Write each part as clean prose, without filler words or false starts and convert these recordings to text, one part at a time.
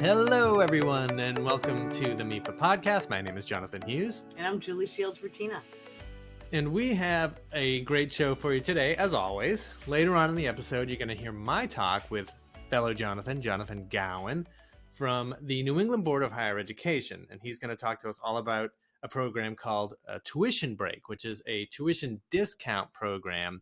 Hello, everyone, and welcome to the MEFA podcast. My name is Jonathan Hughes. And I'm Julie Shields-Bertina. And we have a great show for you today, as always. Later on in the episode, you're going to hear my talk with fellow Jonathan Gowin, from the New England Board of Higher Education. And he's going to talk to us all about a program called Tuition Break, which is a tuition discount program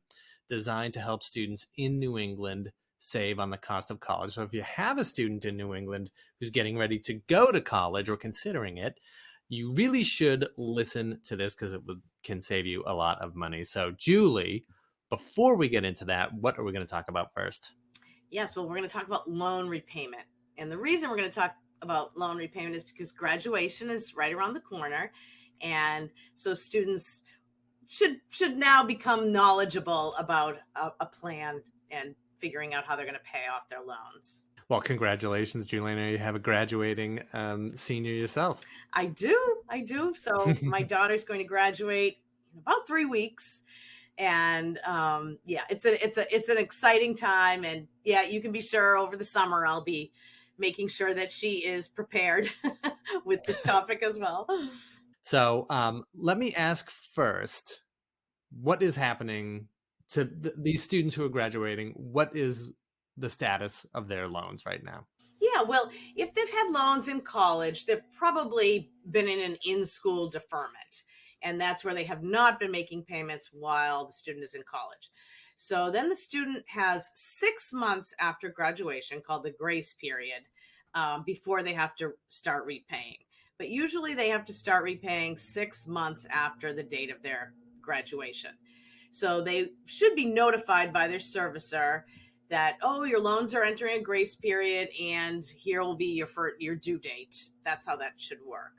designed to help students in New England save on the cost of college. So if you have a student in New England who's getting ready to go to college or considering it, you really should listen to this because it can save you a lot of money. So Julie, before we get into that, what are we going to talk about first? Yes, well, we're going to talk about loan repayment. And the reason we're going to talk about loan repayment is because graduation is right around the corner. And so students should now become knowledgeable about a plan and figuring out how they're going to pay off their loans. Well, congratulations, Julie. I know you have a graduating senior yourself. I do. So my daughter's going to graduate in about 3 weeks. And it's an exciting time. And yeah, you can be sure over the summer I'll be making sure that she is prepared with this topic as well. So let me ask first, what is happening to these students who are graduating? What is the status of their loans right now? Yeah, well, if they've had loans in college, they've probably been in an in-school deferment. And that's where they have not been making payments while the student is in college. So then the student has 6 months after graduation, called the grace period, before they have to start repaying. But usually they have to start repaying 6 months after the date of their graduation. So they should be notified by their servicer that, oh, your loans are entering a grace period and here will be your due date. That's how that should work.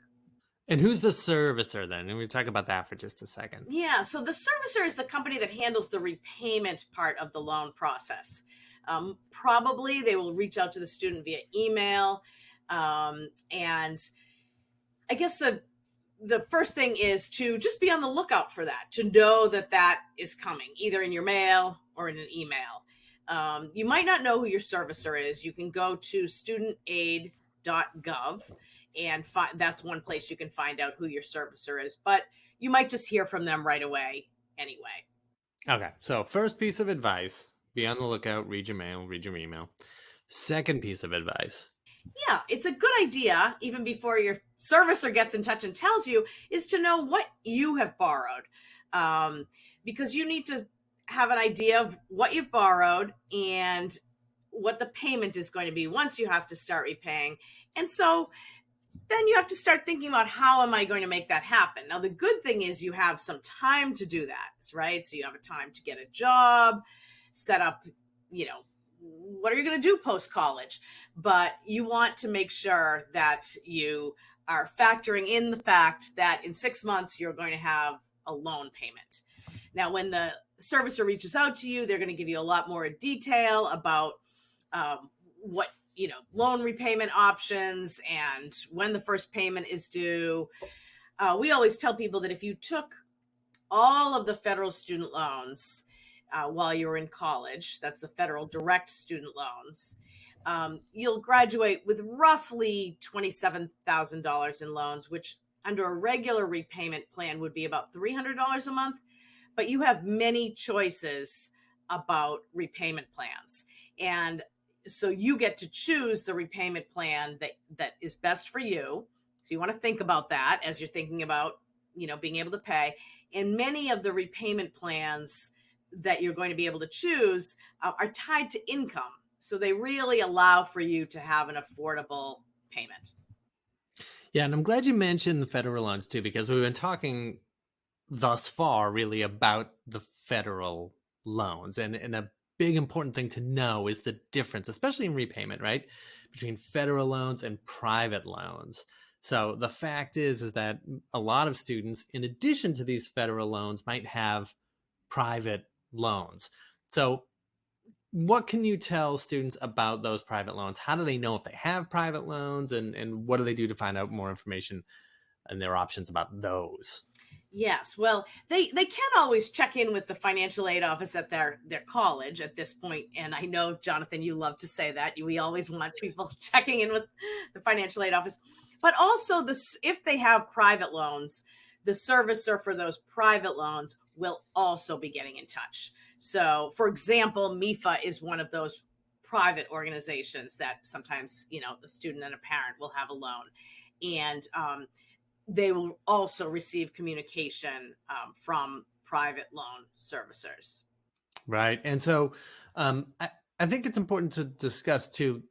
And who's the servicer then? And we'll talk about that for just a second. Yeah, so the servicer is the company that handles the repayment part of the loan process. Probably they will reach out to the student via email. And I guess the first thing is to just be on the lookout for that, to know that is coming, either in your mail or in an email. You might not know who your servicer is. You can go to studentaid.gov. And that's one place you can find out who your servicer is. But you might just hear from them right away anyway. Okay, so first piece of advice, be on the lookout, read your mail, read your email. Second piece of advice. Yeah, it's a good idea, even before your servicer gets in touch and tells you, is to know what you have borrowed. Because you need to have an idea of what you've borrowed and what the payment is going to be once you have to start repaying. And so then you have to start thinking about, how am I going to make that happen? Now, the good thing is you have some time to do that, right? So you have a time to get a job, set up, what are you going to do post-college? But you want to make sure that you are factoring in the fact that in 6 months, you're going to have a loan payment. Now, when the servicer reaches out to you, they're going to give you a lot more detail about what loan repayment options and when the first payment is due. We always tell people that if you took all of the federal student loans while you were in college, that's the federal direct student loans, you'll graduate with roughly $27,000 in loans, which under a regular repayment plan would be about $300 a month. But you have many choices about repayment plans. And so you get to choose the repayment plan that is best for you. So you want to think about that as you're thinking about, being able to pay. And many of the repayment plans that you're going to be able to choose are tied to income. So they really allow for you to have an affordable payment. Yeah, and I'm glad you mentioned the federal loans too, because we've been talking thus far really about the federal loans. And a big important thing to know is the difference, especially in repayment, right, between federal loans and private loans. So the fact is that a lot of students, in addition to these federal loans, might have private loans. So what can you tell students about those private loans? How do they know if they have private loans, and what do they do to find out more information and their options about those? Yes, well, they can always check in with the financial aid office at their college at this point, and I know, Jonathan, you love to say that we always want people checking in with the financial aid office, but also this if they have private loans, the servicer for those private loans will also be getting in touch. So, for example, MEFA is one of those private organizations that sometimes the student and a parent will have a loan, and they will also receive communication from private loan servicers. Right. And so I think it's important to discuss too.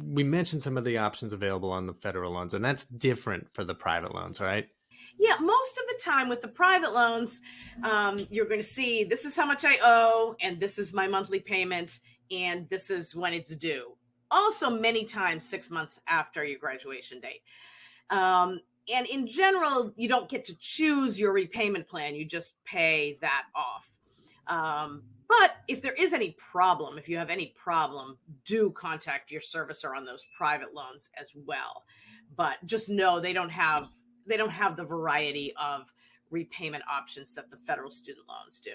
We mentioned some of the options available on the federal loans, and that's different for the private loans, right? Yeah, most of the time with the private loans, you're going to see this is how much I owe, and this is my monthly payment, and this is when it's due. Also, many times 6 months after your graduation date. And in general, you don't get to choose your repayment plan. You just pay that off. But if there is any problem, if you have any problem, do contact your servicer on those private loans as well. But just know they don't have the variety of repayment options that the federal student loans do.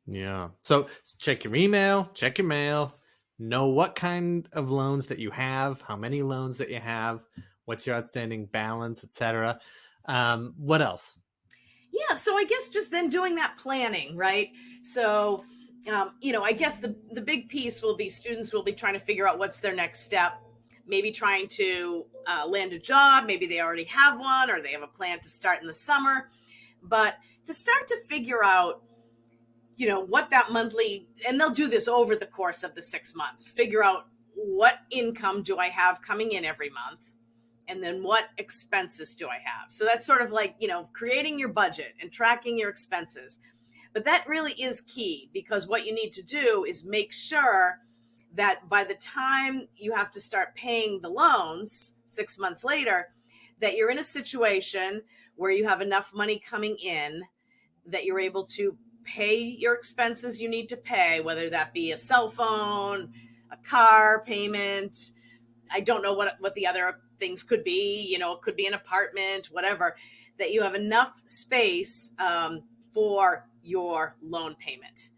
Yeah. So check your email, check your mail, know what kind of loans that you have, how many loans that you have, what's your outstanding balance, etc. What else? Yeah, so I guess just then doing that planning, right? So, I guess the big piece will be students will be trying to figure out what's their next step, maybe trying to land a job, maybe they already have one or they have a plan to start in the summer, but to start to figure out, what that monthly, and they'll do this over the course of the 6 months, figure out what income do I have coming in every month, and then what expenses do I have? So that's sort of like, creating your budget and tracking your expenses. But that really is key, because what you need to do is make sure that by the time you have to start paying the loans 6 months later, that you're in a situation where you have enough money coming in that you're able to pay your expenses you need to pay, whether that be a cell phone, a car payment. I don't know what the other things could be. It could be an apartment, whatever, that you have enough space for your loan payment.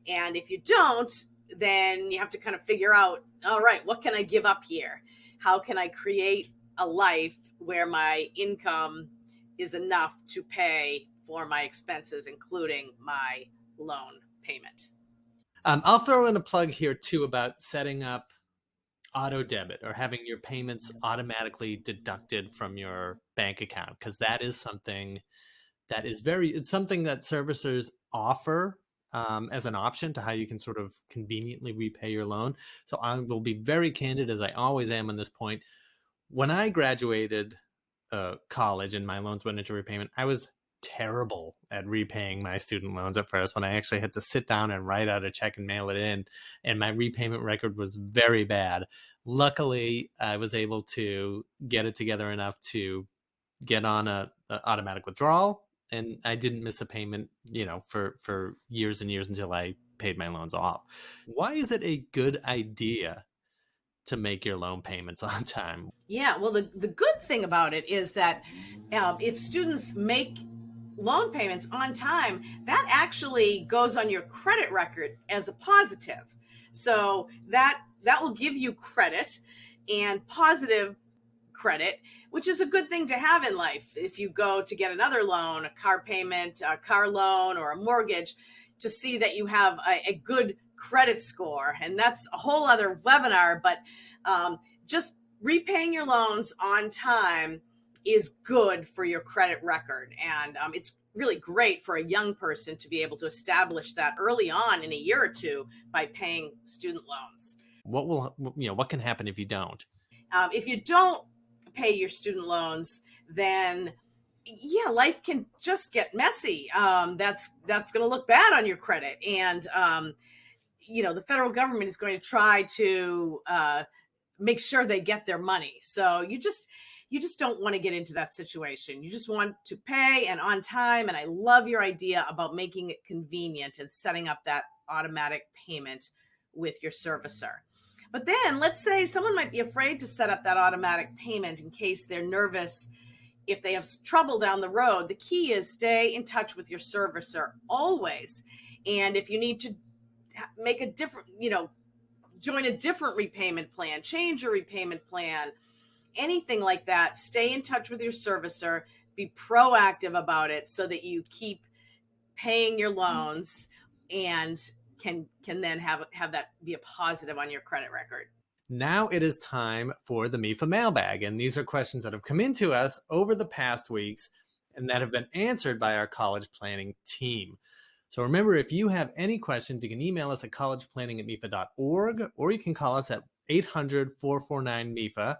And if you don't, then you have to kind of figure out, all right, what can I give up here? How can I create a life where my income is enough to pay for my expenses, including my loan payment? I'll throw in a plug here too about setting up auto debit or having your payments automatically deducted from your bank account, because that is something that is it's something that servicers offer as an option to how you can sort of conveniently repay your loan. So I will be very candid, as I always am on this point. When I graduated college and my loans went into repayment, I was terrible at repaying my student loans at first, when I actually had to sit down and write out a check and mail it in, and my repayment record was very bad. Luckily, I was able to get it together enough to get on a automatic withdrawal, and I didn't miss a payment, for years and years until I paid my loans off. Why is it a good idea to make your loan payments on time? Yeah, well, the good thing about it is that if students make loan payments on time, that actually goes on your credit record as a positive. So that will give you credit, and positive credit, which is a good thing to have in life. If you go to get another loan, a car payment, a car loan, or a mortgage, to see that you have a good credit score. And that's a whole other webinar, but just repaying your loans on time is good for your credit record. And it's really great for a young person to be able to establish that early on in a year or two by paying student loans. What can happen if you don't? If you don't pay your student loans, then yeah, life can just get messy. That's going to look bad on your credit. And, the federal government is going to try to make sure they get their money. So you just don't want to get into that situation. You just want to pay and on time. And I love your idea about making it convenient and setting up that automatic payment with your servicer. But then let's say someone might be afraid to set up that automatic payment in case they're nervous if they have trouble down the road, the key is stay in touch with your servicer always. And if you need to make a different, join a different repayment plan, change your repayment plan, anything like that, stay in touch with your servicer, be proactive about it so that you keep paying your loans and can then have that be a positive on your credit record. Now it is time for the MEFA Mailbag, and these are questions that have come into us over the past weeks and that have been answered by our college planning team. So remember, if you have any questions, you can email us at collegeplanning@mefa.org, or you can call us at 800-449-MEFA,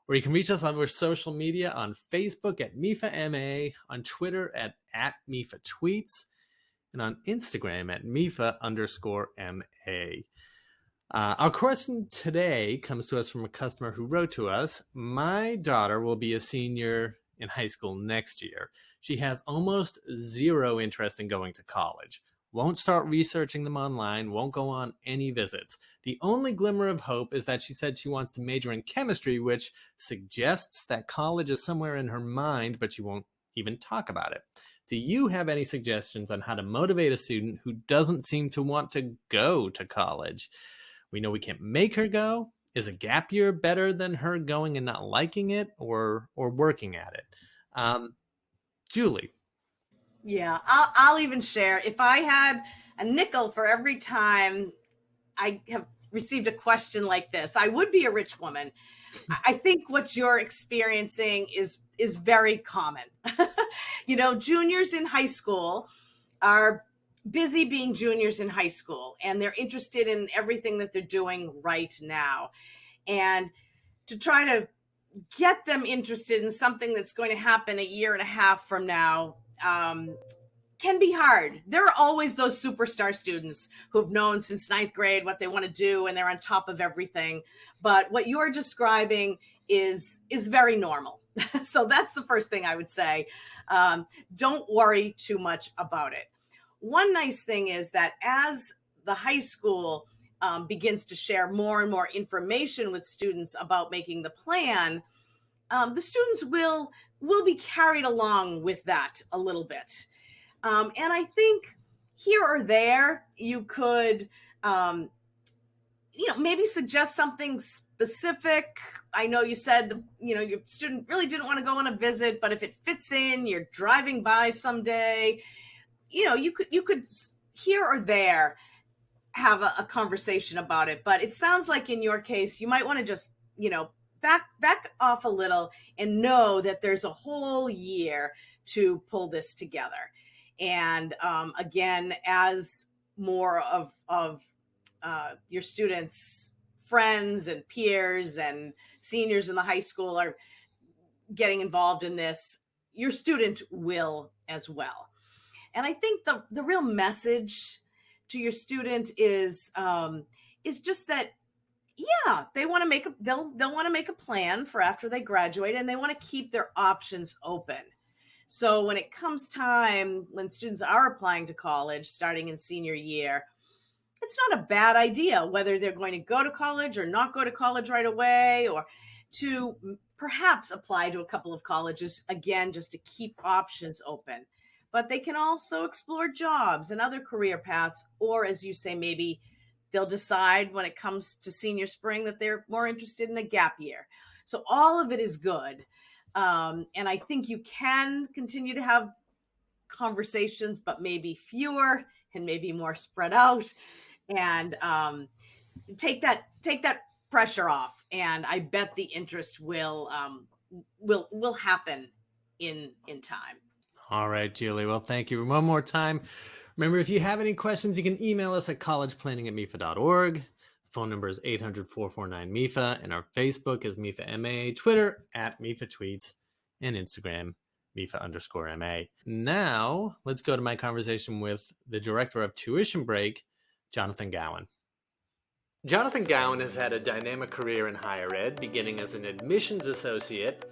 or you can reach us over social media on Facebook at MEFA MA, on Twitter at MEFA Tweets, and on Instagram at MEFA_MA. Our question today comes to us from a customer who wrote to us. My daughter will be a senior in high school next year. She has almost zero interest in going to college. Won't start researching them online, won't go on any visits. The only glimmer of hope is that she said she wants to major in chemistry, which suggests that college is somewhere in her mind, but she won't even talk about it. Do you have any suggestions on how to motivate a student who doesn't seem to want to go to college? We know we can't make her go. Is a gap year better than her going and not liking it, or working at it? Julie. Yeah, I'll even share. If I had a nickel for every time I have received a question like this, I would be a rich woman. I think what you're experiencing is very common. Juniors in high school are busy being juniors in high school, and they're interested in everything that they're doing right now. And to try to get them interested in something that's going to happen a year and a half from now can be hard. There are always those superstar students who've known since ninth grade what they want to do, and they're on top of everything. But what you're describing is very normal. So that's the first thing I would say. Don't worry too much about it. One nice thing is that as the high school begins to share more and more information with students about making the plan, the students will be carried along with that a little bit. And I think here or there, you could, maybe suggest something specific. I know you said, your student really didn't want to go on a visit, but if it fits in, you're driving by someday, you could here or there have a conversation about it. But it sounds like in your case, you might want to just, back off a little and know that there's a whole year to pull this together. And again, as more of your students' friends and peers and seniors in the high school are getting involved in this, your student will as well. And I think the real message to your student is just that, yeah, they want to they'll want to make a plan for after they graduate, and they want to keep their options open. So when it comes time when students are applying to college starting in senior year, it's not a bad idea whether they're going to go to college or not go to college right away, or to perhaps apply to a couple of colleges, again, just to keep options open. But they can also explore jobs and other career paths, or as you say, maybe they'll decide when it comes to senior spring that they're more interested in a gap year. So all of it is good. And I think you can continue to have conversations, but maybe fewer and maybe more spread out, and take that pressure off. And I bet the interest will happen in time. All right, Julie. Well, thank you one more time. Remember, if you have any questions, you can email us at collegeplanning@mefa.org. The phone number is 800-449-MEFA, and our Facebook is MEFA MA, Twitter @MEFA Tweets, and Instagram MEFA_MA. Now, let's go to my conversation with the Director of Tuition Break, Jonathan Gowin. Jonathan Gowin has had a dynamic career in higher ed, beginning as an admissions associate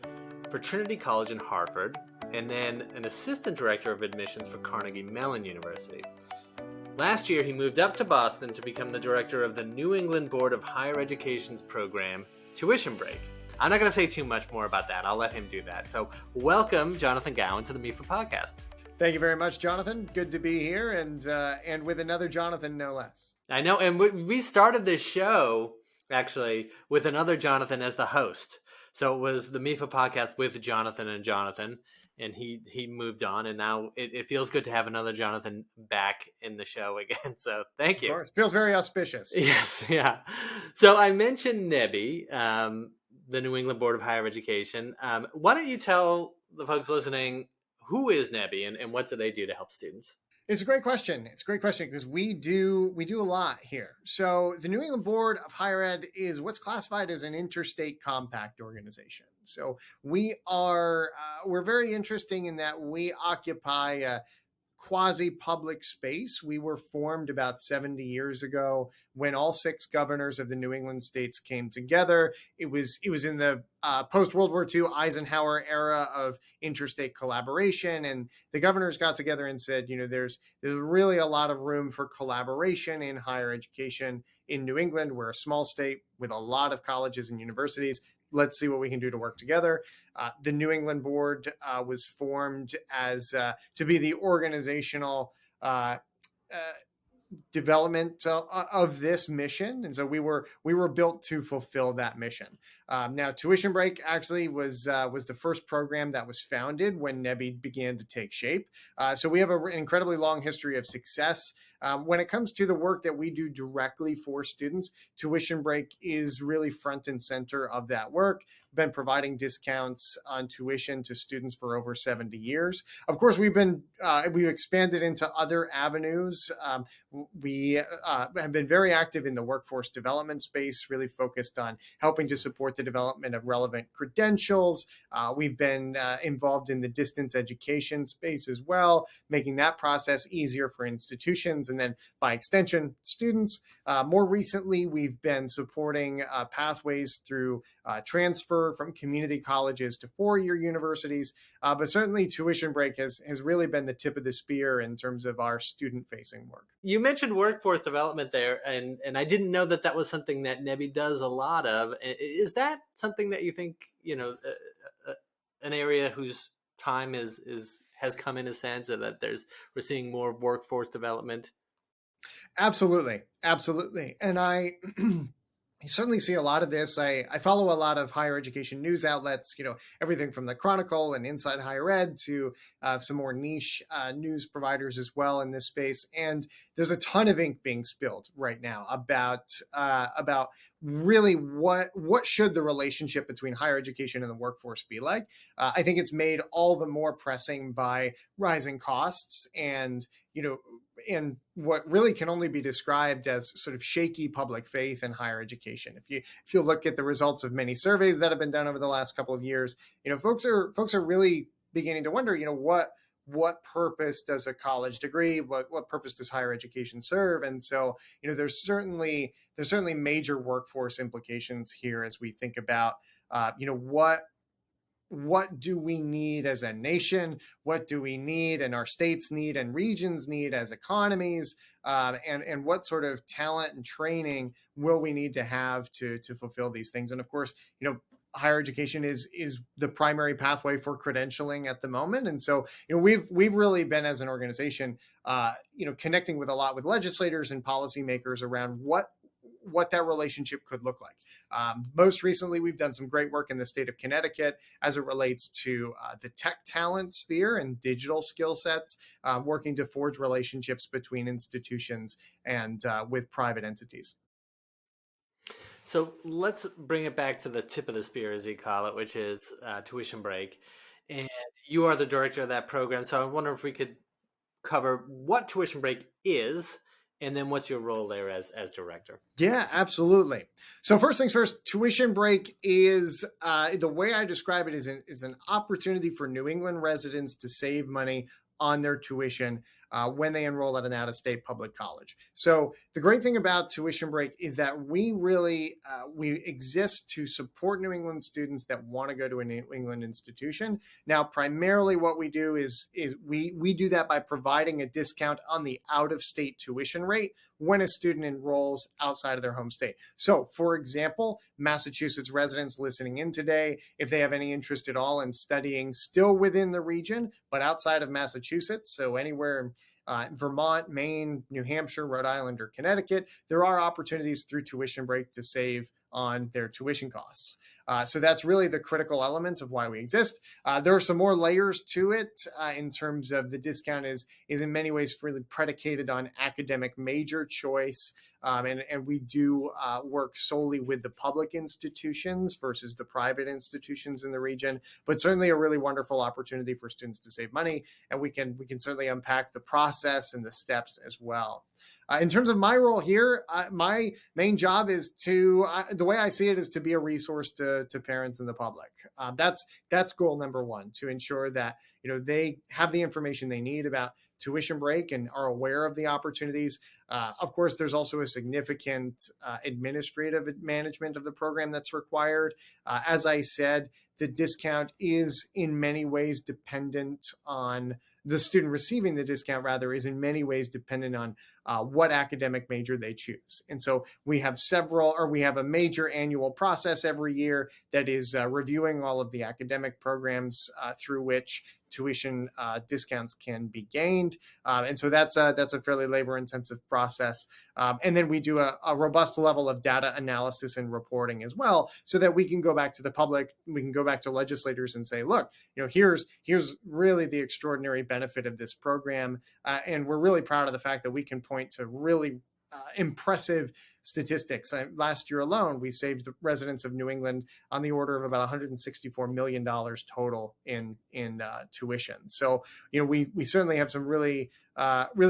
for Trinity College in Hartford, and then an assistant director of admissions for Carnegie Mellon University. Last year, he moved up to Boston to become the director of the New England Board of Higher Education's program, Tuition Break. I'm not going to say too much more about that. I'll let him do that. So welcome, Jonathan Gowin, to the MEFA podcast. Thank you very much, Jonathan. Good to be here, and with another Jonathan, no less. I know, and we started this show actually with another Jonathan as the host. So it was the MEFA podcast with Jonathan, and he moved on, and now it feels good to have another Jonathan back in the show again. So thank you. Of course, feels very auspicious. Yes, yeah. So I mentioned NEBHE, the New England Board of Higher Education. Why don't you tell the folks listening who is NEBHE and what do they do to help students? It's a great question. It's a great question because we do a lot here. So the New England Board of Higher Ed is what's classified as an interstate compact organization. So we're very interesting in that we occupy a quasi-public space. We were formed about 70 years ago when all 6 governors of the New England states came together. It was in the post-World War II Eisenhower era of interstate collaboration, and the governors got together and said, there's really a lot of room for collaboration in higher education in New England. We're a small state with a lot of colleges and universities. Let's see what we can do to work together. The New England Board was formed as to be the organizational development of this mission, and so we were built to fulfill that mission. Now, Tuition Break actually was the first program that was founded when NEBHE began to take shape. So we have an incredibly long history of success. When it comes to the work that we do directly for students, Tuition Break is really front and center of that work. Been providing discounts on tuition to students for over 70 years. Of course, we've expanded into other avenues. We have been very active in the workforce development space, really focused on helping to support the development of relevant credentials. We've been involved in the distance education space as well, making that process easier for institutions and then by extension, students. More recently, we've been supporting pathways through transfer from community colleges to four-year universities. But certainly Tuition Break has really been the tip of the spear in terms of our student-facing work. You mentioned workforce development there, and I didn't know that was something that NEBHE does a lot of. Is that something that you think, an area whose time has come in a sense of that we're seeing more workforce development? Absolutely. And I certainly see a lot of this. I follow a lot of higher education news outlets, everything from the Chronicle and Inside Higher Ed to some more niche news providers as well in this space. And there's a ton of ink being spilled right now about really what should the relationship between higher education and the workforce be like. I think it's made all the more pressing by rising costs and what really can only be described as sort of shaky public faith in higher education. If you look at the results of many surveys that have been done over the last couple of years, folks are really beginning to wonder, what purpose does a college degree, what purpose does higher education serve? And so, there's certainly major workforce implications here as we think about, what do we need as a nation? What do we need and our states need and regions need as economies? And what sort of talent and training will we need to have to fulfill these things? And of course, higher education is the primary pathway for credentialing at the moment. And so, we've really been as an organization, connecting with a lot with legislators and policymakers around what that relationship could look like. Most recently, we've done some great work in the state of Connecticut as it relates to the tech talent sphere and digital skill sets, working to forge relationships between institutions and with private entities. So let's bring it back to the tip of the spear, as you call it, which is Tuition Break. And you are the director of that program. So I wonder if we could cover what Tuition Break is, and then what's your role there as director? Yeah, absolutely. So first things first, Tuition Break is, the way I describe it is an opportunity for New England residents to save money on their tuition when they enroll at an out-of-state public college. So the great thing about Tuition Break is that we really we exist to support New England students that want to go to a New England institution. Now, primarily what we do is we do that by providing a discount on the out-of-state tuition rate when a student enrolls outside of their home state. So, for example, Massachusetts residents listening in today, if they have any interest at all in studying still within the region, but outside of Massachusetts, so anywhere in Vermont, Maine, New Hampshire, Rhode Island, or Connecticut, there are opportunities through Tuition Break to save on their tuition costs. So that's really the critical element of why we exist. There are some more layers to it in terms of the discount is in many ways really predicated on academic major choice. And we do work solely with the public institutions versus the private institutions in the region, but certainly a really wonderful opportunity for students to save money. And we can certainly unpack the process and the steps as well. In terms of my role here, my main job is the way I see it is to be a resource to parents and the public. That's goal number one, to ensure that they have the information they need about Tuition Break and are aware of the opportunities. Of course, there's also a significant administrative management of the program that's required. As I said, the discount is in many ways dependent on the student receiving the discount, rather, is in many ways dependent on what academic major they choose. And so we have a major annual process every year that is reviewing all of the academic programs through which tuition discounts can be gained. And so that's a fairly labor-intensive process. And then we do a robust level of data analysis and reporting as well, so that we can go back to the public, we can go back to legislators and say, look, here's really the extraordinary benefit of this program. And we're really proud of the fact that we can point to really impressive statistics. Last year alone, we saved the residents of New England on the order of about $164 million total in tuition. So, we certainly have some really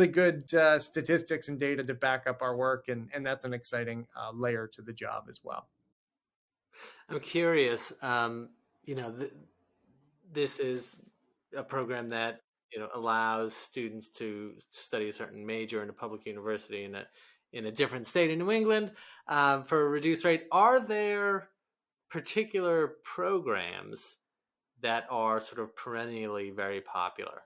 good statistics and data to back up our work, and that's an exciting layer to the job as well. I'm curious. This is a program that allows students to study a certain major in a public university in a different state in New England for a reduced rate. Are there particular programs that are sort of perennially very popular?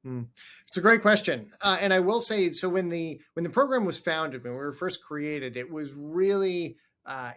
It's a great question. And I will say, so when the program was founded, when we were first created, it was really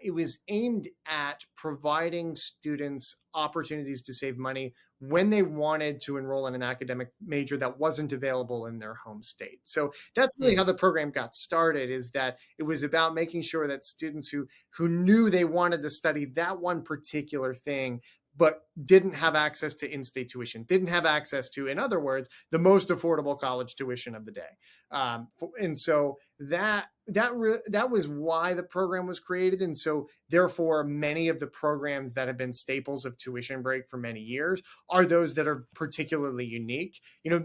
it was aimed at providing students opportunities to save money when they wanted to enroll in an academic major that wasn't available in their home state. So that's really how the program got started, is that it was about making sure that students who knew they wanted to study that one particular thing, but didn't have access to in-state tuition, didn't have access to, in other words, the most affordable college tuition of the day. And so that was why the program was created. And so therefore, many of the programs that have been staples of Tuition Break for many years are those that are particularly unique.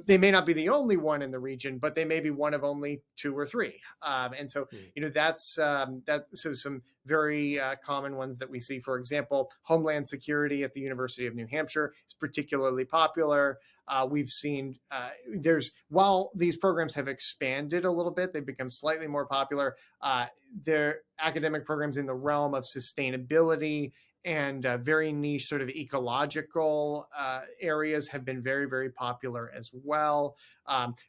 They may not be the only one in the region, but they may be one of only two or three. And so, that's so some very common ones that we see. For example, Homeland Security at the University of New Hampshire is particularly popular. We've seen while these programs have expanded a little bit, they've become slightly more popular. Their academic programs in the realm of sustainability and very niche sort of ecological areas have been very, very popular as well.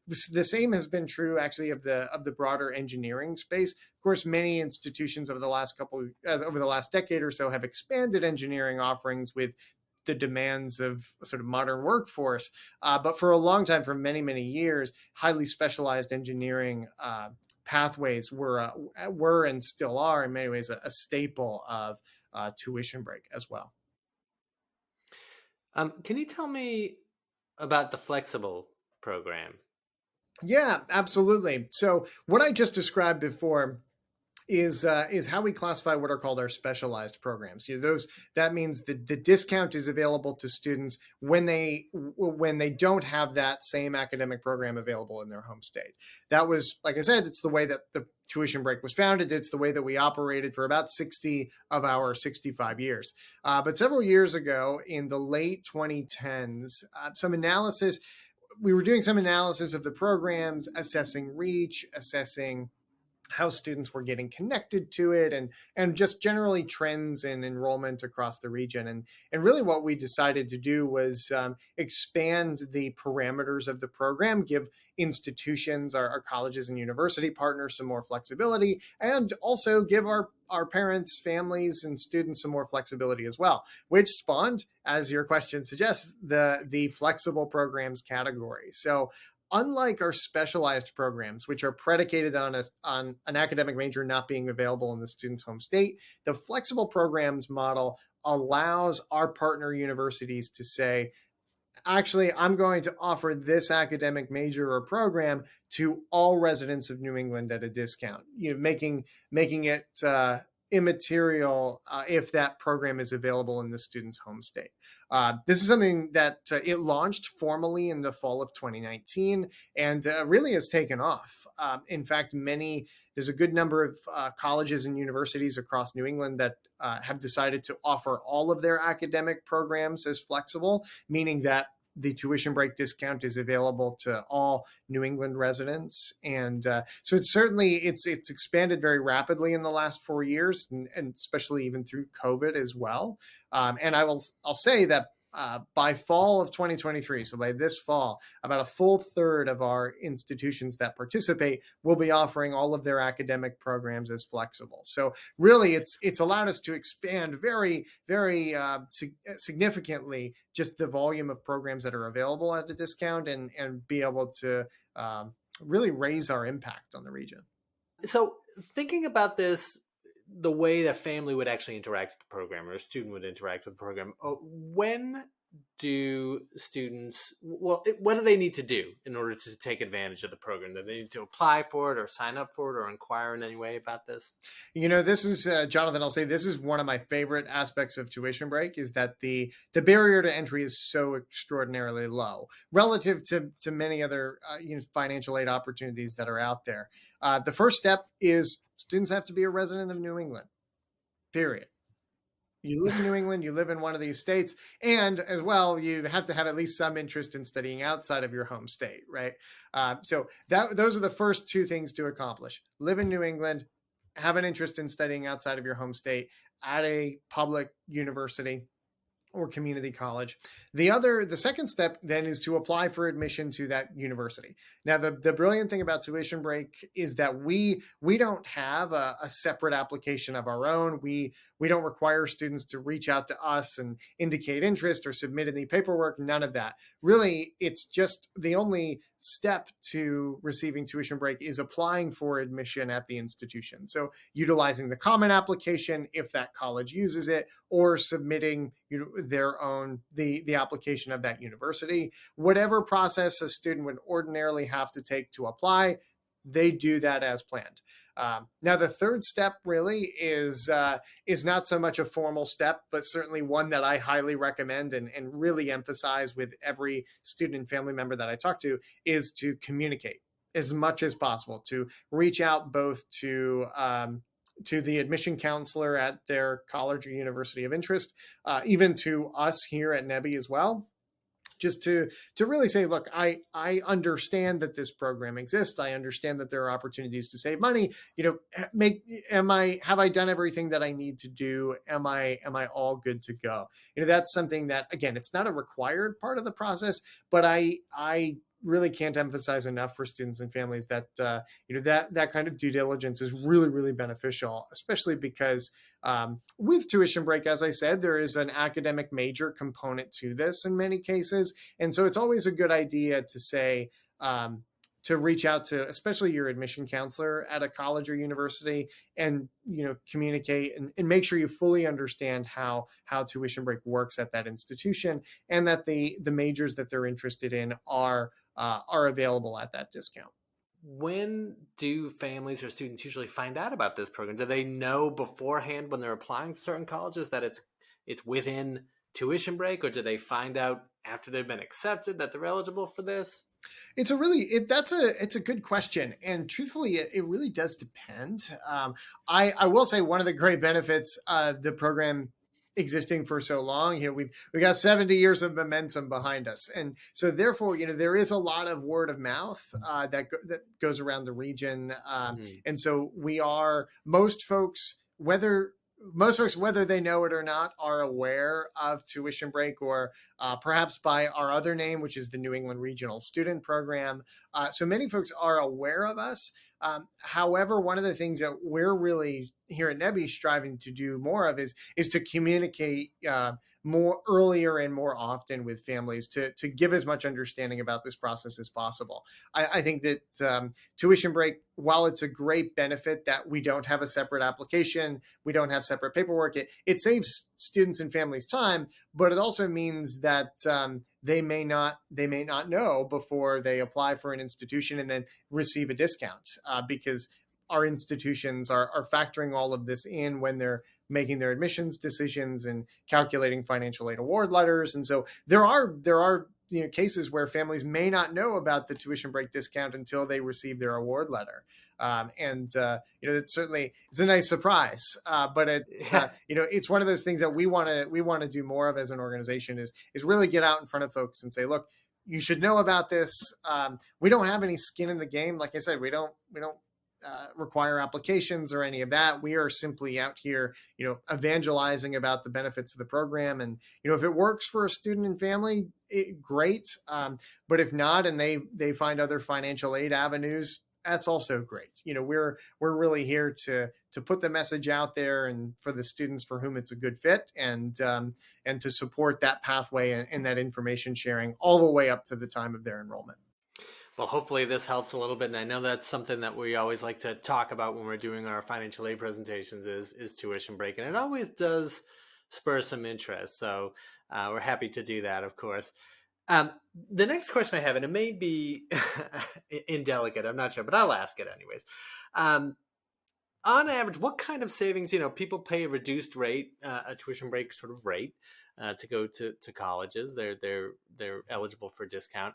The same has been true actually of the broader engineering space. Of course, many institutions over the last decade or so have expanded engineering offerings with the demands of sort of modern workforce. But for a long time, for many, many years, highly specialized engineering pathways were and still are in many ways a staple of Tuition Break as well. Can you tell me about the flexible program? Yeah, absolutely. So what I just described before is how we classify what are called our specialized programs. That means the discount is available to students when they don't have that same academic program available in their home state. That was, like I said, it's the way that the Tuition Break was founded. It's the way that we operated for about 60 of our 65 years. But several years ago, in the late 2010s, some analysis we were doing some analysis of the programs, assessing reach, assessing how students were getting connected to it, and just generally trends in enrollment across the region. And really what we decided to do was expand the parameters of the program, give institutions, our colleges and university partners some more flexibility, and also give our parents, families, and students some more flexibility as well, which spawned, as your question suggests, the flexible programs category. So unlike our specialized programs, which are predicated on an academic major not being available in the student's home state, the flexible programs model allows our partner universities to say, actually, I'm going to offer this academic major or program to all residents of New England at a discount, making it immaterial if that program is available in the student's home state. This is something that it launched formally in the fall of 2019 and really has taken off. In fact, there's a good number of colleges and universities across New England that have decided to offer all of their academic programs as flexible, meaning that the tuition break discount is available to all New England residents. And so it's expanded very rapidly in the last 4 years, and especially even through COVID as well. And I'll say that by fall of 2023, so by this fall, about a full third of our institutions that participate will be offering all of their academic programs as flexible. So really, it's allowed us to expand very, very significantly just the volume of programs that are available at a discount, and be able to really raise our impact on the region. So thinking about this, the way that family would actually interact with the program, or a student would interact with the program, when do students, what do they need to do in order to take advantage of the program? Do they need to apply for it or sign up for it or inquire in any way about this? This is, Jonathan, I'll say this is one of my favorite aspects of tuition break, is that the barrier to entry is so extraordinarily low relative to many other financial aid opportunities that are out there. The first step is students have to be a resident of New England, period. You live in New England, you live in one of these states, and as well, you have to have at least some interest in studying outside of your home state, right? So those are the first two things to accomplish. Live in New England, have an interest in studying outside of your home state at a public university or community college. The second step then is to apply for admission to that university. Now, the brilliant thing about tuition break is that we don't have a separate application of our own. We don't require students to reach out to us and indicate interest or submit any paperwork, none of that. Really, it's just the only step to receiving tuition break is applying for admission at the institution. So utilizing the common application if that college uses it, or submitting their own, the application of that university. Whatever process a student would ordinarily have to take to apply, they do that as planned. Now, the third step really is not so much a formal step, but certainly one that I highly recommend and really emphasize with every student and family member that I talk to, is to communicate as much as possible, to reach out both to the admission counselor at their college or university of interest, even to us here at NEBHE as well. Just to really say, look, I understand that this program exists. I understand that there are opportunities to save money. Have I done everything that I need to do? Am I all good to go? That's something that, again, it's not a required part of the process, but I really can't emphasize enough for students and families that that kind of due diligence is really, really beneficial, especially because with tuition break, as I said, there is an academic major component to this in many cases. And so it's always a good idea to say, to reach out to, especially your admission counselor at a college or university, and communicate and make sure you fully understand how tuition break works at that institution, and that the majors that they're interested in are available at that discount. When do families or students usually find out about this program? Do they know beforehand when they're applying to certain colleges that it's within tuition break, or do they find out after they've been accepted that they're eligible for this? It's a good question. And truthfully, it really does depend. I will say one of the great benefits of the program existing for so long. We've got 70 years of momentum behind us, and so therefore, there is a lot of word of mouth that goes around the region, and so most folks, whether they know it or not, are aware of Tuition Break, or perhaps by our other name, which is the New England Regional Student Program. So many folks are aware of us. However, one of the things that we're really here at NEBHE striving to do more of is to communicate more earlier and more often with families to give as much understanding about this process as possible. I think that Tuition Break, while it's a great benefit that we don't have a separate application, we don't have separate paperwork, it saves students and families time, but it also means that they may not know before they apply for an institution and then receive a discount, because our institutions are factoring all of this in when they're making their admissions decisions and calculating financial aid award letters. And so there are cases where families may not know about the Tuition Break discount until they receive their award letter. It's a nice surprise, but it's one of those things that we want to do more of as an organization, is really get out in front of folks and say, look, you should know about this. We don't have any skin in the game. Like I said, we don't require applications or any of that. We are simply out here, evangelizing about the benefits of the program. And, if it works for a student and family, great. But if not, and they find other financial aid avenues, that's also great. We're really here to put the message out there, and for the students for whom it's a good fit, and to support that pathway and that information sharing all the way up to the time of their enrollment. Well, hopefully this helps a little bit. And I know that's something that we always like to talk about when we're doing our financial aid presentations is Tuition Break. And it always does spur some interest. So we're happy to do that, of course. The next question I have, and it may be indelicate, I'm not sure, but I'll ask it anyways. On average, what kind of savings, people pay a reduced rate, a Tuition Break sort of rate to go to colleges. They're eligible for a discount.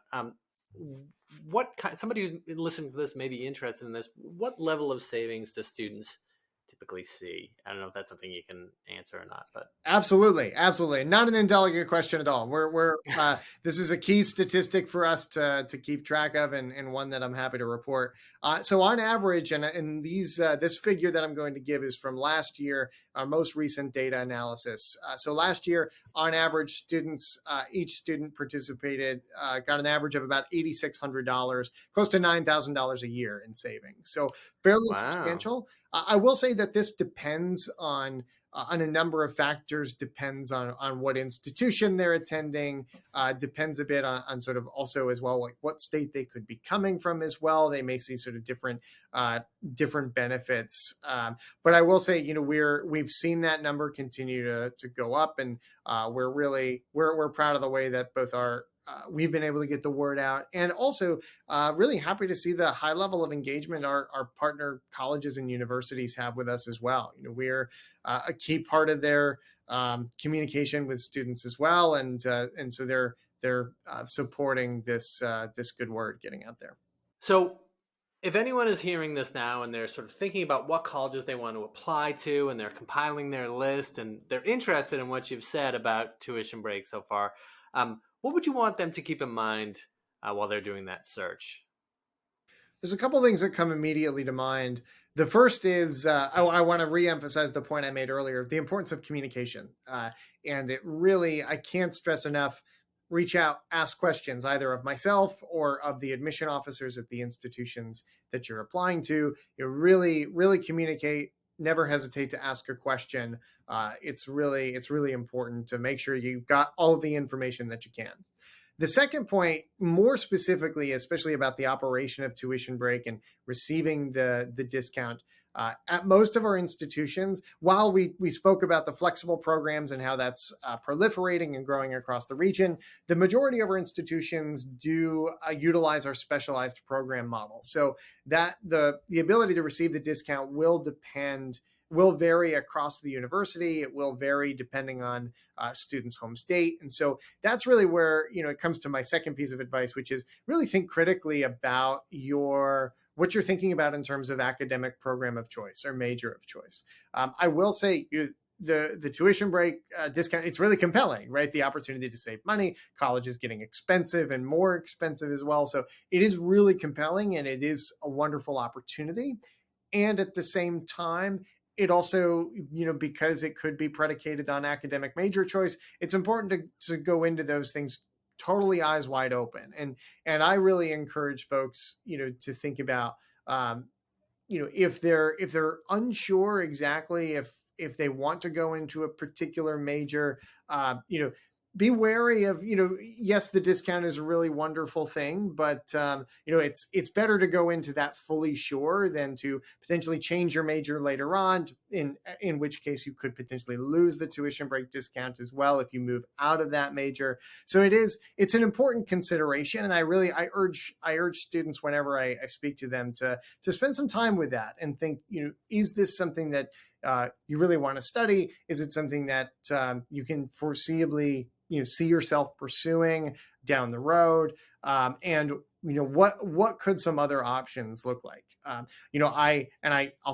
Somebody who's listening to this may be interested in this. What level of savings do students typically see? I don't know if that's something you can answer or not, but absolutely, not an indelicate question at all. We're this is a key statistic for us to keep track of, and one that I'm happy to report. So on average, and these this figure that I'm going to give is from last year, our most recent data analysis. So last year, on average, each student participated, got an average of about $8,600, close to $9,000 a year in savings. So fairly substantial. I will say that this depends on a number of factors, depends on what institution they're attending, depends a bit on sort of also as well, like what state they could be coming from as well. They may see sort of different benefits. But I will say, we've seen that number continue to go up, and we're proud of the way that both we've been able to get the word out, and also really happy to see the high level of engagement our partner colleges and universities have with us as well. We're a key part of their communication with students as well, and so they're supporting this good word getting out there. So if anyone is hearing this now and they're sort of thinking about what colleges they want to apply to, and they're compiling their list, and they're interested in what you've said about Tuition Break so far, what would you want them to keep in mind while they're doing that search? There's a couple of things that come immediately to mind. The first is I want to reemphasize the point I made earlier, the importance of communication. And it really, I can't stress enough, reach out, ask questions, either of myself or of the admission officers at the institutions that you're applying to. Really communicate. Never hesitate to ask a question. It's really important to make sure you've got all of the information that you can. The second point, more specifically, especially about the operation of Tuition Break and receiving the discount, at most of our institutions, while we spoke about the flexible programs and how that's proliferating and growing across the region, the majority of our institutions do utilize our specialized program model. So that the ability to receive the discount will vary across the university. It will vary depending on students' home state. And so that's really where, it comes to my second piece of advice, which is really think critically about what you're thinking about in terms of academic program of choice or major of choice. I will say the tuition break discount, it's really compelling, right? The opportunity to save money. College is getting expensive and more expensive as well. So it is really compelling, and it is a wonderful opportunity. And at the same time, it also, because it could be predicated on academic major choice, it's important to go into those things totally eyes wide open. And I really encourage folks, to think about, if they're unsure exactly if they want to go into a particular major, be wary of, yes, the discount is a really wonderful thing, but it's better to go into that fully sure than to potentially change your major later on, in which case you could potentially lose the tuition break discount as well if you move out of that major. So it's an important consideration, and I urge students whenever I speak to them to spend some time with that and think, is this something that you really want to study? Is it something that you can foreseeably see yourself pursuing down the road? And what could some other options look like? I'll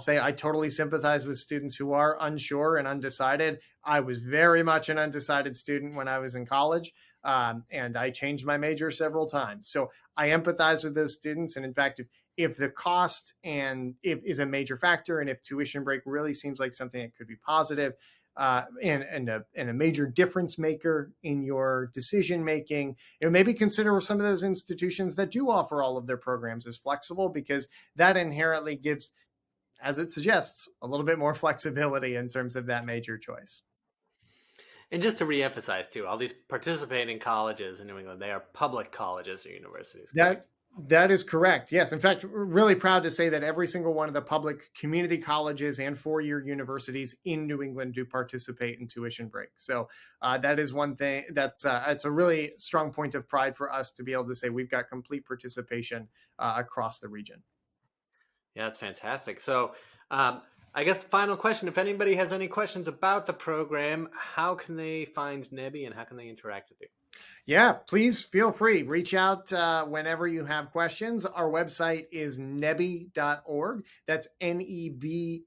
say I totally sympathize with students who are unsure and undecided. I was very much an undecided student when I was in college, and I changed my major several times. So I empathize with those students. And in fact, if the cost is a major factor, and if tuition break really seems like something that could be positive, and a major difference maker in your decision making, maybe consider some of those institutions that do offer all of their programs as flexible, because that inherently gives, as it suggests, a little bit more flexibility in terms of that major choice. And just to reemphasize too, all these participating colleges in New England, they are public colleges or universities. That is correct. Yes. In fact, we're really proud to say that every single one of the public community colleges and four-year universities in New England do participate in tuition break. So that is one thing it's a really strong point of pride for us to be able to say we've got complete participation across the region. Yeah, that's fantastic. So I guess the final question, if anybody has any questions about the program, how can they find NEBHE and how can they interact with you? Yeah, please feel free. Reach out whenever you have questions. Our website is NEBHE.org. That's NEBHE.org.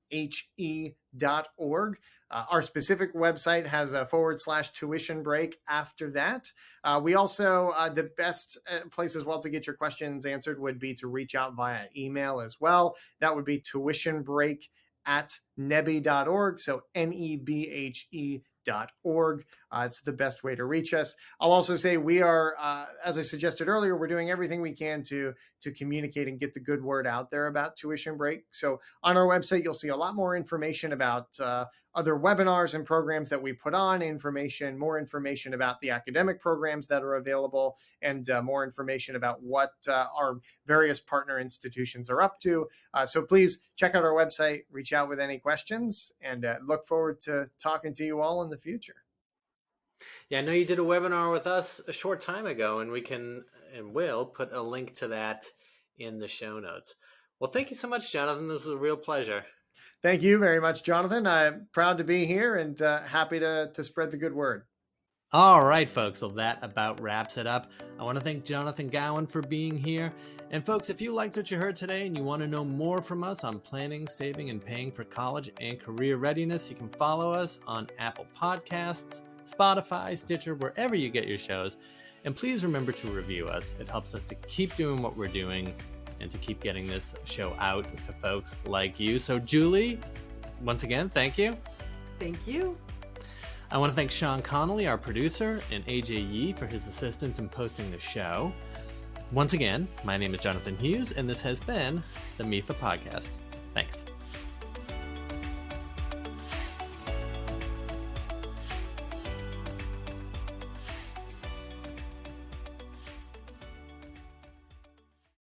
Our specific website has a /tuition break after that. We also, the best place as well to get your questions answered would be to reach out via email as well. That would be tuitionbreak@nebhe.org. So NEBHE.org. It's the best way to reach us. I'll also say we are, as I suggested earlier, we're doing everything we can to communicate and get the good word out there about tuition break. So on our website, you'll see a lot more information about other webinars and programs that we put on, more information about the academic programs that are available, and more information about what our various partner institutions are up to. So please check out our website, reach out with any questions, and look forward to talking to you all in the future. Yeah, I know you did a webinar with us a short time ago, and we can and will put a link to that in the show notes. Well, thank you so much, Jonathan. This was a real pleasure. Thank you very much, Jonathan. I'm proud to be here and happy to spread the good word. All right, folks. Well, that about wraps it up. I want to thank Jonathan Gowin for being here. And folks, if you liked what you heard today and you want to know more from us on planning, saving, and paying for college and career readiness, you can follow us on Apple Podcasts, Spotify, Stitcher, wherever you get your shows. And please remember to review us. It helps us to keep doing what we're doing and to keep getting this show out to folks like you. So Julie, once again, thank you. Thank you. I want to thank Sean Connolly, our producer, and AJ Yee for his assistance in posting the show. Once again, my name is Jonathan Hughes, and this has been the MEFA Podcast.